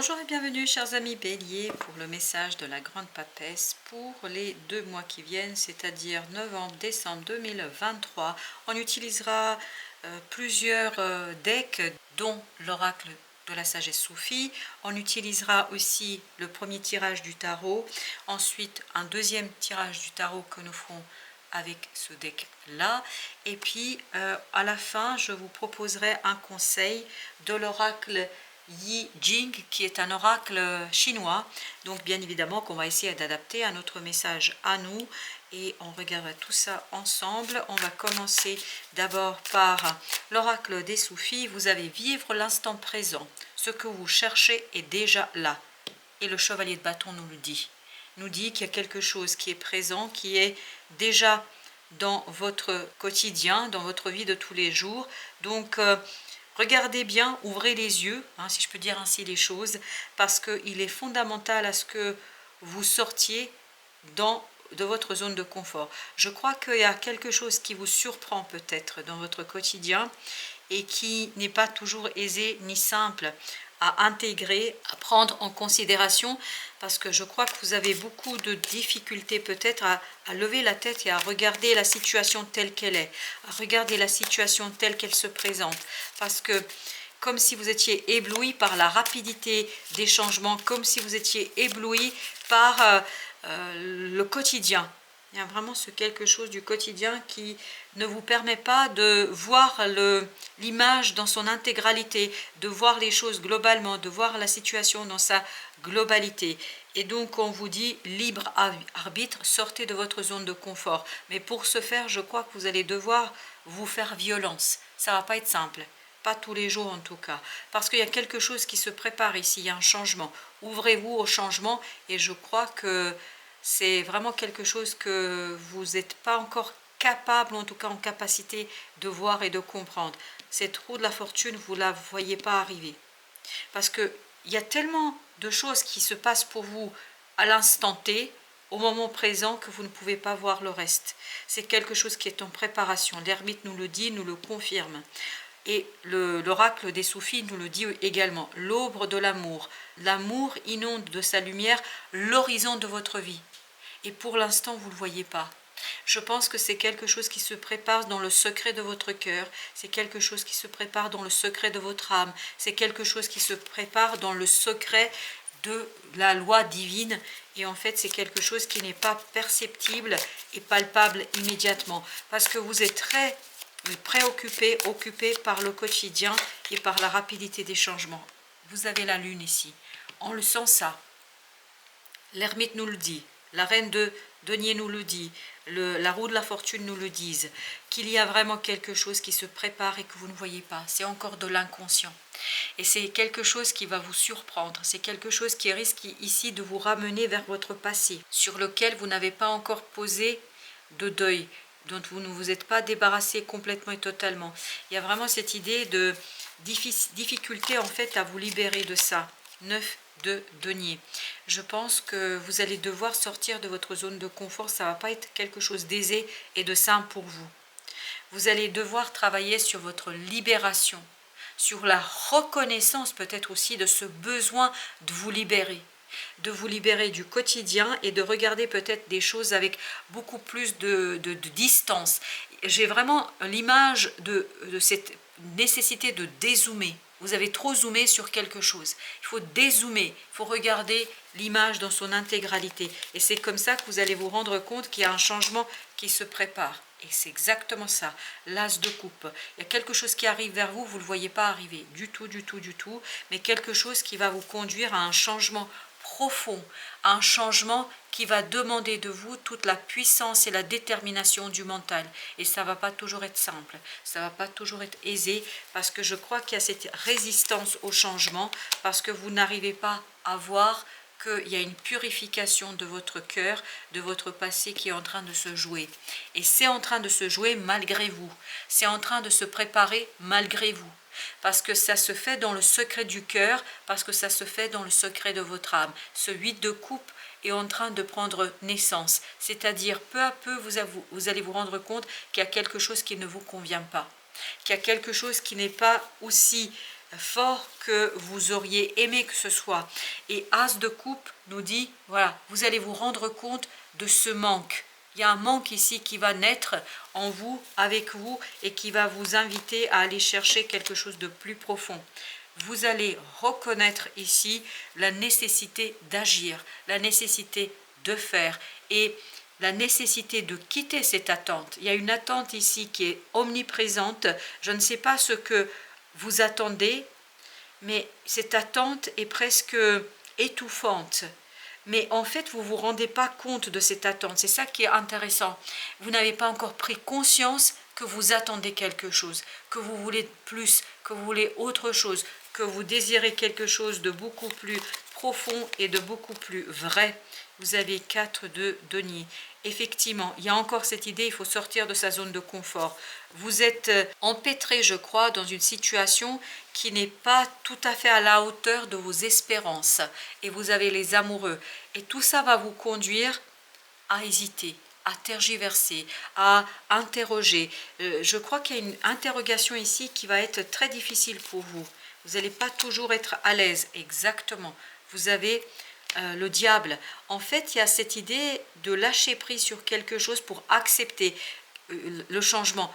Bonjour et bienvenue chers amis Bélier pour le message de la Grande Papesse pour les 2 mois qui viennent, c'est-à-dire novembre-décembre 2023. On utilisera plusieurs decks dont l'oracle de la sagesse soufie. On utilisera aussi le premier tirage du tarot, ensuite un deuxième tirage du tarot que nous ferons avec ce deck là, et puis à la fin je vous proposerai un conseil de l'oracle Yi Jing, qui est un oracle chinois. Donc bien évidemment qu'on va essayer d'adapter à notre message à nous et on regardera tout ça ensemble. On va commencer d'abord par l'oracle des soufis. Vous allez vivre l'instant présent. Ce que vous cherchez est déjà là. Et le chevalier de bâton nous dit qu'il y a quelque chose qui est présent, qui est déjà dans votre quotidien, dans votre vie de tous les jours. Donc regardez bien, ouvrez les yeux, si je peux dire ainsi les choses, parce qu'il est fondamental à ce que vous sortiez de votre zone de confort. Je crois qu'il y a quelque chose qui vous surprend peut-être dans votre quotidien et qui n'est pas toujours aisé ni simple à intégrer, à prendre en considération, parce que je crois que vous avez beaucoup de difficultés peut-être à lever la tête et à regarder la situation telle qu'elle est, à regarder la situation telle qu'elle se présente, parce que comme si vous étiez ébloui par la rapidité des changements, comme si vous étiez ébloui par le quotidien. Il y a vraiment ce quelque chose du quotidien qui ne vous permet pas de voir l'image dans son intégralité, de voir les choses globalement, de voir la situation dans sa globalité. Et donc on vous dit libre arbitre, sortez de votre zone de confort. Mais pour ce faire, je crois que vous allez devoir vous faire violence. Ça ne va pas être simple. Pas tous les jours en tout cas. Parce qu'il y a quelque chose qui se prépare ici, il y a un changement. Ouvrez-vous au changement et je crois que c'est vraiment quelque chose que vous n'êtes pas encore capable, ou en tout cas en capacité de voir et de comprendre. Cette roue de la fortune, vous ne la voyez pas arriver. Parce qu'il y a tellement de choses qui se passent pour vous à l'instant T, au moment présent, que vous ne pouvez pas voir le reste. C'est quelque chose qui est en préparation. L'ermite nous le dit, nous le confirme. Et l'oracle des soufis nous le dit également. L'aube de l'amour. L'amour inonde de sa lumière l'horizon de votre vie. Et pour l'instant, vous ne le voyez pas. Je pense que c'est quelque chose qui se prépare dans le secret de votre cœur. C'est quelque chose qui se prépare dans le secret de votre âme. C'est quelque chose qui se prépare dans le secret de la loi divine. Et en fait, c'est quelque chose qui n'est pas perceptible et palpable immédiatement. Parce que vous êtes très préoccupé, occupé par le quotidien et par la rapidité des changements. Vous avez la lune ici. On le sent ça. L'ermite nous le dit. La reine de denier nous le dit, la roue de la fortune nous le disent, qu'il y a vraiment quelque chose qui se prépare et que vous ne voyez pas. C'est encore de l'inconscient. Et c'est quelque chose qui va vous surprendre. C'est quelque chose qui risque ici de vous ramener vers votre passé, sur lequel vous n'avez pas encore posé de deuil, dont vous ne vous êtes pas débarrassé complètement et totalement. Il y a vraiment cette idée de difficulté en fait à vous libérer de ça. 9 de denier. Je pense que vous allez devoir sortir de votre zone de confort. Ça ne va pas être quelque chose d'aisé et de simple pour vous. Vous allez devoir travailler sur votre libération, sur la reconnaissance peut-être aussi de ce besoin de vous libérer du quotidien et de regarder peut-être des choses avec beaucoup plus de distance. J'ai vraiment l'image de cette nécessité de dézoomer. Vous avez trop zoomé sur quelque chose. Il faut dézoomer, il faut regarder l'image dans son intégralité. Et c'est comme ça que vous allez vous rendre compte qu'il y a un changement qui se prépare. Et c'est exactement ça, l'as de coupe. Il y a quelque chose qui arrive vers vous, vous ne le voyez pas arriver du tout, mais quelque chose qui va vous conduire à un changement profond, à un changement qui va demander de vous toute la puissance et la détermination du mental. Et ça ne va pas toujours être simple, ça ne va pas toujours être aisé, parce que je crois qu'il y a cette résistance au changement, parce que vous n'arrivez pas à voir qu'il y a une purification de votre cœur, de votre passé qui est en train de se jouer. Et c'est en train de se jouer malgré vous. C'est en train de se préparer malgré vous. Parce que ça se fait dans le secret du cœur, parce que ça se fait dans le secret de votre âme. Ce 8 de coupe est en train de prendre naissance. C'est-à-dire, peu à peu, vous allez vous rendre compte qu'il y a quelque chose qui ne vous convient pas. Qu'il y a quelque chose qui n'est pas aussi fort que vous auriez aimé que ce soit. Et As de coupe nous dit, voilà, vous allez vous rendre compte de ce manque. Il y a un manque ici qui va naître en vous, avec vous, et qui va vous inviter à aller chercher quelque chose de plus profond. Vous allez reconnaître ici la nécessité d'agir, la nécessité de faire et la nécessité de quitter cette attente. Il y a une attente ici qui est omniprésente. Je ne sais pas ce que vous attendez, mais cette attente est presque étouffante. Mais en fait, vous ne vous rendez pas compte de cette attente. C'est ça qui est intéressant. Vous n'avez pas encore pris conscience que vous attendez quelque chose, que vous voulez plus, que vous voulez autre chose, que vous désirez quelque chose de beaucoup plus profond et de beaucoup plus vrai. Vous avez 4 de denier. Effectivement, il y a encore cette idée, il faut sortir de sa zone de confort. Vous êtes empêtré, je crois, dans une situation qui n'est pas tout à fait à la hauteur de vos espérances. Et vous avez les amoureux. Et tout ça va vous conduire à hésiter, à tergiverser, à interroger. Je crois qu'il y a une interrogation ici qui va être très difficile pour vous. Vous n'allez pas toujours être à l'aise, exactement. Vous avez le diable. En fait, il y a cette idée de lâcher prise sur quelque chose pour accepter le changement.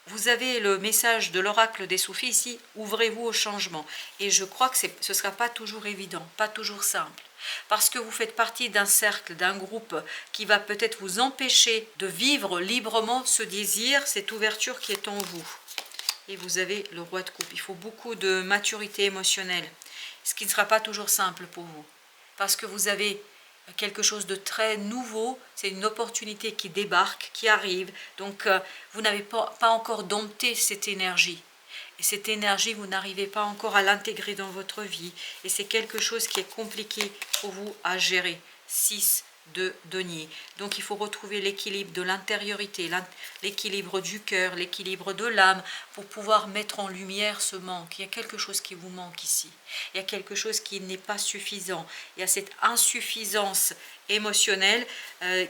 Vous avez le message de l'oracle des soufis ici, ouvrez-vous au changement. Et je crois que ce ne sera pas toujours évident, pas toujours simple. Parce que vous faites partie d'un cercle, d'un groupe qui va peut-être vous empêcher de vivre librement ce désir, cette ouverture qui est en vous. Et vous avez le roi de coupe. Il faut beaucoup de maturité émotionnelle, ce qui ne sera pas toujours simple pour vous. Parce que vous avez quelque chose de très nouveau, c'est une opportunité qui débarque, qui arrive. Donc, vous n'avez pas encore dompté cette énergie. Et cette énergie, vous n'arrivez pas encore à l'intégrer dans votre vie. Et c'est quelque chose qui est compliqué pour vous à gérer. 6 de denier. Donc il faut retrouver l'équilibre de l'intériorité, l'équilibre du cœur, l'équilibre de l'âme pour pouvoir mettre en lumière ce manque. Il y a quelque chose qui vous manque ici. Il y a quelque chose qui n'est pas suffisant. Il y a cette insuffisance émotionnelle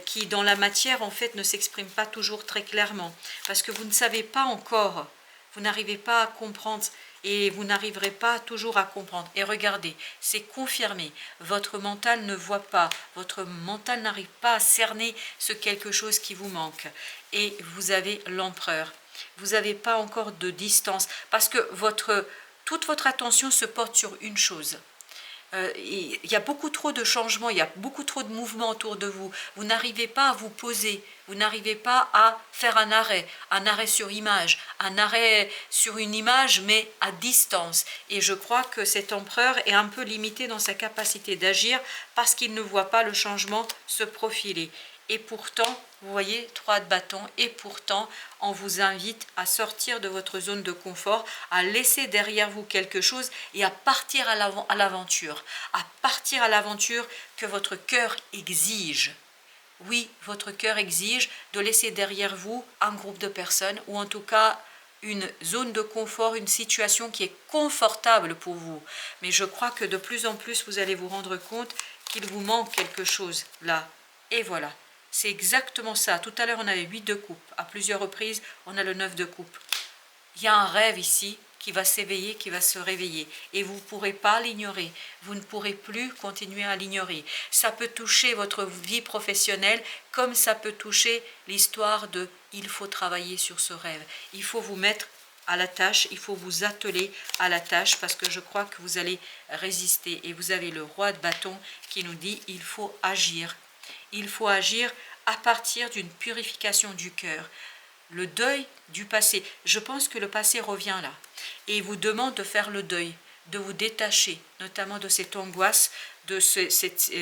qui dans la matière en fait ne s'exprime pas toujours très clairement parce que vous ne savez pas encore, vous n'arrivez pas à comprendre et vous n'arriverez pas toujours à comprendre. Et regardez, c'est confirmé. Votre mental ne voit pas. Votre mental n'arrive pas à cerner ce quelque chose qui vous manque. Et vous avez l'empereur. Vous n'avez pas encore de distance parce que toute votre attention se porte sur une chose. Il y a beaucoup trop de changements, il y a beaucoup trop de mouvements autour de vous. Vous n'arrivez pas à vous poser, vous n'arrivez pas à faire un arrêt sur image, un arrêt sur une image mais à distance. Et je crois que cet empereur est un peu limité dans sa capacité d'agir parce qu'il ne voit pas le changement se profiler. Et pourtant, vous voyez, 3 de bâton, et pourtant, on vous invite à sortir de votre zone de confort, à laisser derrière vous quelque chose et à partir à l'aventure. À partir à l'aventure que votre cœur exige. Oui, votre cœur exige de laisser derrière vous un groupe de personnes, ou en tout cas une zone de confort, une situation qui est confortable pour vous. Mais je crois que de plus en plus, vous allez vous rendre compte qu'il vous manque quelque chose là. Et voilà. C'est exactement ça. Tout à l'heure, on avait 8 de coupe. À plusieurs reprises, on a le 9 de coupe. Il y a un rêve ici qui va s'éveiller, qui va se réveiller. Et vous ne pourrez pas l'ignorer. Vous ne pourrez plus continuer à l'ignorer. Ça peut toucher votre vie professionnelle comme ça peut toucher l'histoire de « il faut travailler sur ce rêve ». Il faut vous mettre à la tâche, il faut vous atteler à la tâche parce que je crois que vous allez résister. Et vous avez le roi de bâton qui nous dit « il faut agir ». Il faut agir à partir d'une purification du cœur. Le deuil du passé. Je pense que le passé revient là. Et il vous demande de faire le deuil, de vous détacher, notamment de cette angoisse, de cette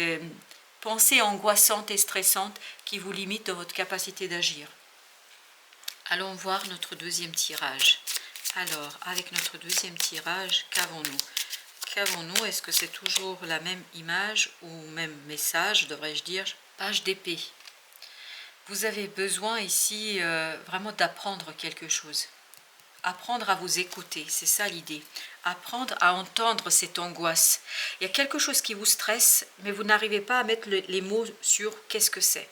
pensée angoissante et stressante qui vous limite dans votre capacité d'agir. Allons voir notre deuxième tirage. Alors, avec notre deuxième tirage, qu'avons-nous ? Qu'avons-nous ? Est-ce que c'est toujours la même image ou même message, devrais-je dire ? Page d'épée. Vous avez besoin ici vraiment d'apprendre quelque chose. Apprendre à vous écouter, c'est ça l'idée. Apprendre à entendre cette angoisse. Il y a quelque chose qui vous stresse, mais vous n'arrivez pas à mettre les mots sur qu'est-ce que c'est.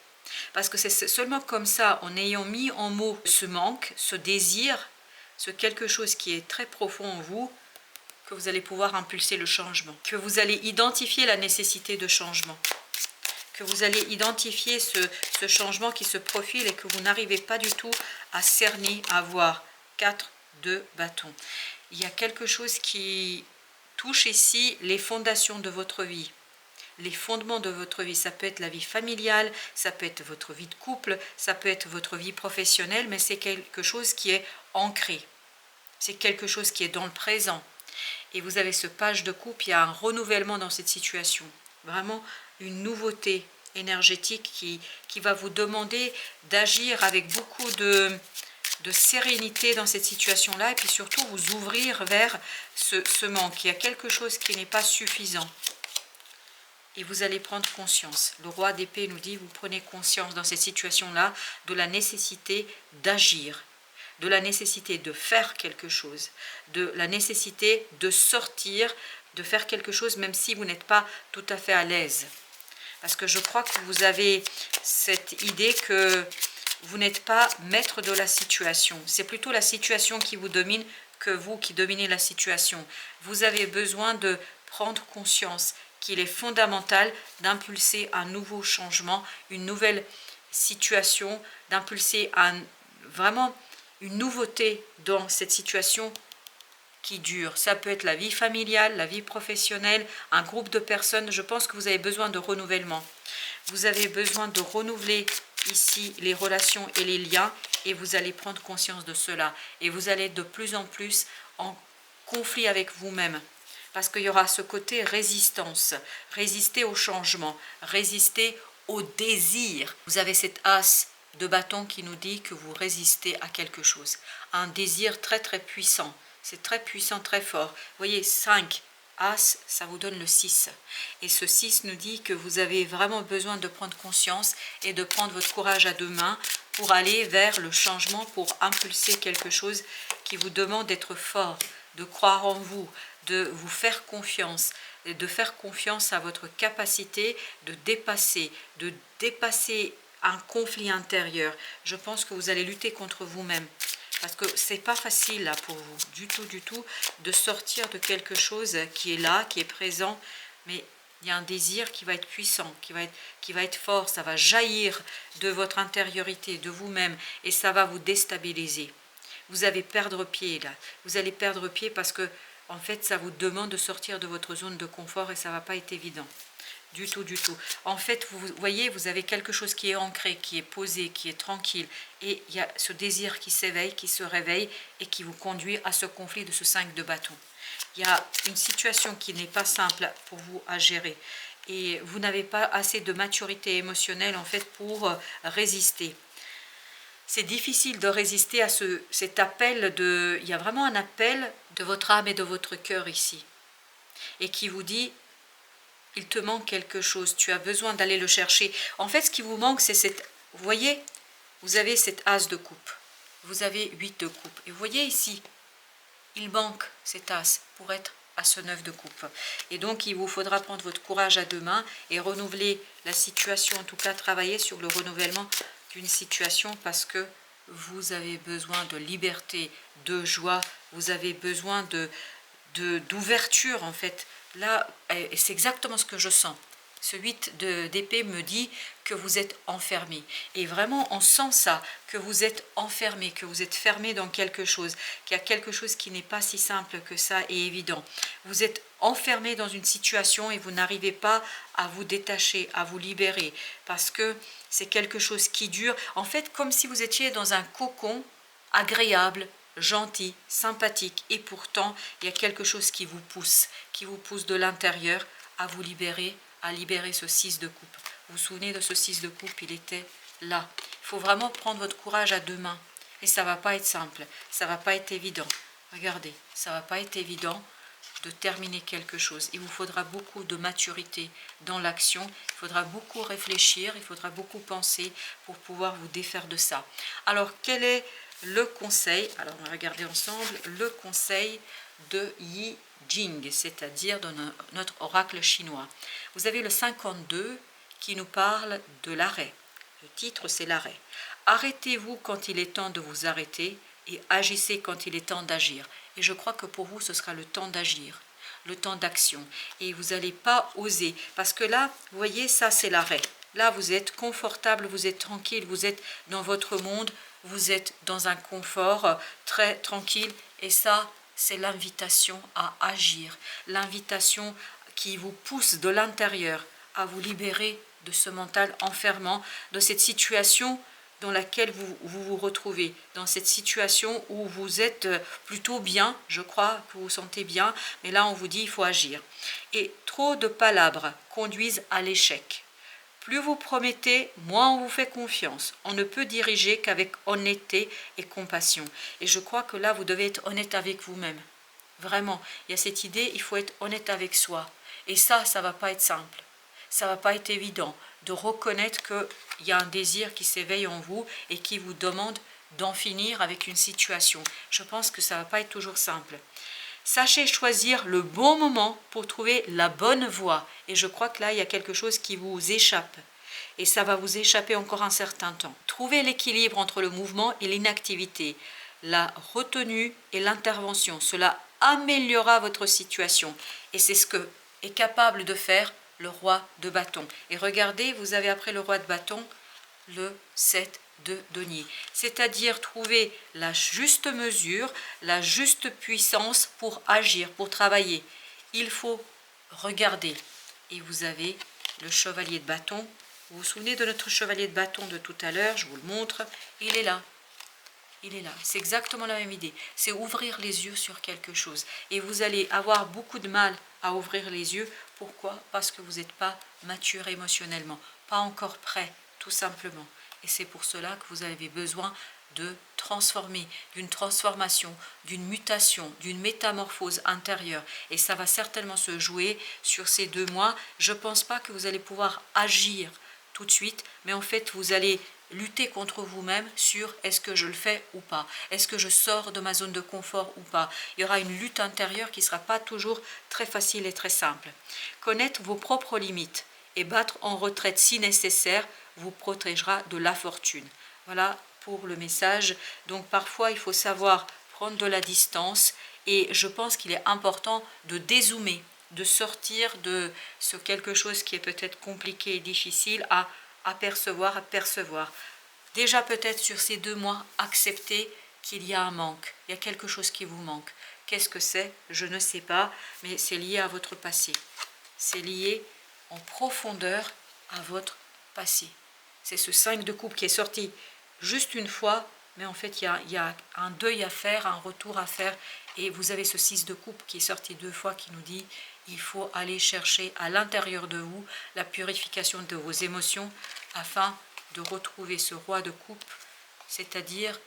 Parce que c'est seulement comme ça, en ayant mis en mots ce manque, ce désir, ce quelque chose qui est très profond en vous, que vous allez pouvoir impulser le changement, que vous allez identifier la nécessité de changement, que vous allez identifier ce changement qui se profile et que vous n'arrivez pas du tout à cerner, à voir. 4 de bâton. Il y a quelque chose qui touche ici les fondations de votre vie. Les fondements de votre vie, ça peut être la vie familiale, ça peut être votre vie de couple, ça peut être votre vie professionnelle, mais c'est quelque chose qui est ancré. C'est quelque chose qui est dans le présent. Et vous avez ce page de coupe, il y a un renouvellement dans cette situation. Vraiment une nouveauté énergétique qui va vous demander d'agir avec beaucoup de sérénité dans cette situation-là. Et puis surtout vous ouvrir vers ce manque. Il y a quelque chose qui n'est pas suffisant. Et vous allez prendre conscience. Le roi d'épée nous dit, vous prenez conscience dans cette situation-là de la nécessité d'agir, de la nécessité de faire quelque chose, de la nécessité de sortir, de faire quelque chose même si vous n'êtes pas tout à fait à l'aise. Parce que je crois que vous avez cette idée que vous n'êtes pas maître de la situation. C'est plutôt la situation qui vous domine que vous qui dominez la situation. Vous avez besoin de prendre conscience qu'il est fondamental d'impulser un nouveau changement, une nouvelle situation, d'impulser vraiment une nouveauté dans cette situation qui dure. Ça peut être la vie familiale, la vie professionnelle, un groupe de personnes. Je pense que vous avez besoin de renouvellement. Vous avez besoin de renouveler ici les relations et les liens et vous allez prendre conscience de cela. Et vous allez être de plus en plus en conflit avec vous-même. Parce qu'il y aura ce côté résistance, résister au changement, résister au désir. Vous avez cette as de bâton qui nous dit que vous résistez à quelque chose. Un désir très très puissant. C'est très puissant, très fort. Vous voyez, 5, as, ça vous donne le 6. Et ce 6 nous dit que vous avez vraiment besoin de prendre conscience et de prendre votre courage à deux mains pour aller vers le changement, pour impulser quelque chose qui vous demande d'être fort, de croire en vous, de vous faire confiance, et de faire confiance à votre capacité de dépasser un conflit intérieur. Je pense que vous allez lutter contre vous-même. Parce que c'est pas facile là pour vous, du tout, de sortir de quelque chose qui est là, qui est présent. Mais il y a un désir qui va être puissant, qui va être fort, ça va jaillir de votre intériorité, de vous-même, et ça va vous déstabiliser. Vous allez perdre pied là. Vous allez perdre pied parce que en fait, ça vous demande de sortir de votre zone de confort et ça ne va pas être évident. Du tout. En fait, vous voyez, vous avez quelque chose qui est ancré, qui est posé, qui est tranquille. Et il y a ce désir qui s'éveille, qui se réveille et qui vous conduit à ce conflit de ce 5 de bâton. Il y a une situation qui n'est pas simple pour vous à gérer. Et vous n'avez pas assez de maturité émotionnelle en fait pour résister. C'est difficile de résister à cet appel de... Il y a vraiment un appel de votre âme et de votre cœur ici. Et qui vous dit, il te manque quelque chose, tu as besoin d'aller le chercher. En fait, ce qui vous manque, c'est cette... Vous voyez, vous avez cette as de coupe. Vous avez 8 de coupe. Et vous voyez ici, il manque cet as pour être à ce 9 de coupe. Et donc, il vous faudra prendre votre courage à deux mains et renouveler la situation, en tout cas, travailler sur le renouvellement d'une situation parce que vous avez besoin de liberté, de joie, vous avez besoin d'ouverture en fait. Là, c'est exactement ce que je sens. Ce 8 d'épée me dit que vous êtes enfermé. Et vraiment, on sent ça, que vous êtes enfermé, que vous êtes fermé dans quelque chose, qu'il y a quelque chose qui n'est pas si simple que ça et évident. Vous êtes enfermé dans une situation et vous n'arrivez pas à vous détacher, à vous libérer, parce que c'est quelque chose qui dure. En fait, comme si vous étiez dans un cocon agréable, gentil, sympathique, et pourtant, il y a quelque chose qui vous pousse de l'intérieur à vous libérer, à libérer ce 6 de coupe. Vous vous souvenez de ce 6 de coupe, il était là. Il faut vraiment prendre votre courage à deux mains. Et ça ne va pas être simple, ça ne va pas être évident. Regardez, ça ne va pas être évident de terminer quelque chose. Il vous faudra beaucoup de maturité dans l'action, il faudra beaucoup réfléchir, il faudra beaucoup penser pour pouvoir vous défaire de ça. Alors, quel est le conseil? Alors, on va regarder ensemble le conseil de Yi Jing, c'est-à-dire de notre oracle chinois. Vous avez le 52 qui nous parle de l'arrêt. Le titre, c'est l'arrêt. Arrêtez-vous quand il est temps de vous arrêter et agissez quand il est temps d'agir. Et je crois que pour vous, ce sera le temps d'agir, le temps d'action. Et vous n'allez pas oser. Parce que là, vous voyez, ça c'est l'arrêt. Là, vous êtes confortable, vous êtes tranquille, vous êtes dans votre monde, vous êtes dans un confort très tranquille. Et ça, c'est l'invitation à agir. L'invitation qui vous pousse de l'intérieur à vous libérer de ce mental enfermant, de cette situation dans laquelle vous retrouvez, dans cette situation où vous êtes plutôt bien, je crois que vous vous sentez bien, mais là on vous dit il faut agir. Et trop de palabres conduisent à l'échec. Plus vous promettez, moins on vous fait confiance. On ne peut diriger qu'avec honnêteté et compassion. Et je crois que là, vous devez être honnête avec vous-même. Vraiment, il y a cette idée, il faut être honnête avec soi. Et ça ne va pas être simple. Ça ne va pas être évident de reconnaître qu'il y a un désir qui s'éveille en vous et qui vous demande d'en finir avec une situation. Je pense que ça ne va pas être toujours simple. Sachez choisir le bon moment pour trouver la bonne voie. Et je crois que là, il y a quelque chose qui vous échappe. Et ça va vous échapper encore un certain temps. Trouvez l'équilibre entre le mouvement et l'inactivité, la retenue et l'intervention. Cela améliorera votre situation. Et c'est ce que est capable de faire le roi de bâton. Et regardez, vous avez après le roi de bâton le 7 de denier. C'est-à-dire trouver la juste mesure, la juste puissance pour agir, pour travailler. Il faut regarder. Et vous avez le chevalier de bâton. Vous vous souvenez de notre chevalier de bâton de tout à l'heure? Je vous le montre. Il est là. Il est là. C'est exactement la même idée. C'est ouvrir les yeux sur quelque chose. Et vous allez avoir beaucoup de mal à ouvrir les yeux. Pourquoi? Parce que vous n'êtes pas mature émotionnellement. Pas encore prêt, tout simplement. Et c'est pour cela que vous avez besoin de transformer, d'une transformation, d'une mutation, d'une métamorphose intérieure. Et ça va certainement se jouer sur ces 2 mois. Je ne pense pas que vous allez pouvoir agir tout de suite, mais en fait, vous allez lutter contre vous-même sur est-ce que je le fais ou pas, est-ce que je sors de ma zone de confort ou pas. Il y aura une lutte intérieure qui ne sera pas toujours très facile et très simple. Connaître vos propres limites et battre en retraite si nécessaire vous protégera de la fortune. Voilà pour le message. Donc parfois il faut savoir prendre de la distance et je pense qu'il est important de dézoomer, de sortir de ce quelque chose qui est peut-être compliqué et difficile à apercevoir, à percevoir. Déjà peut-être sur ces 2 mois, accepter qu'il y a un manque, il y a quelque chose qui vous manque. Qu'est-ce que c'est? Je ne sais pas, mais c'est lié à votre passé. C'est lié en profondeur à votre passé. C'est ce 5 de coupe qui est sorti juste une fois, mais en fait il y a un deuil à faire, un retour à faire, et vous avez ce 6 de coupe qui est sorti 2 fois qui nous dit il faut aller chercher à l'intérieur de vous la purification de vos émotions afin de retrouver ce roi de coupe, c'est-à-dire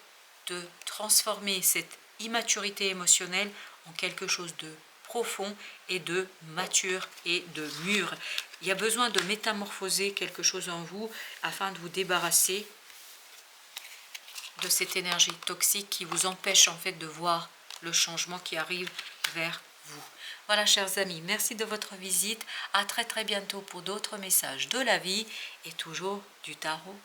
de transformer cette immaturité émotionnelle en quelque chose de profond et de mature et de mûr. Il y a besoin de métamorphoser quelque chose en vous afin de vous débarrasser de cette énergie toxique qui vous empêche en fait de voir le changement qui arrive vers vous. Voilà chers amis, merci de votre visite. À très bientôt pour d'autres messages de la vie et toujours du tarot.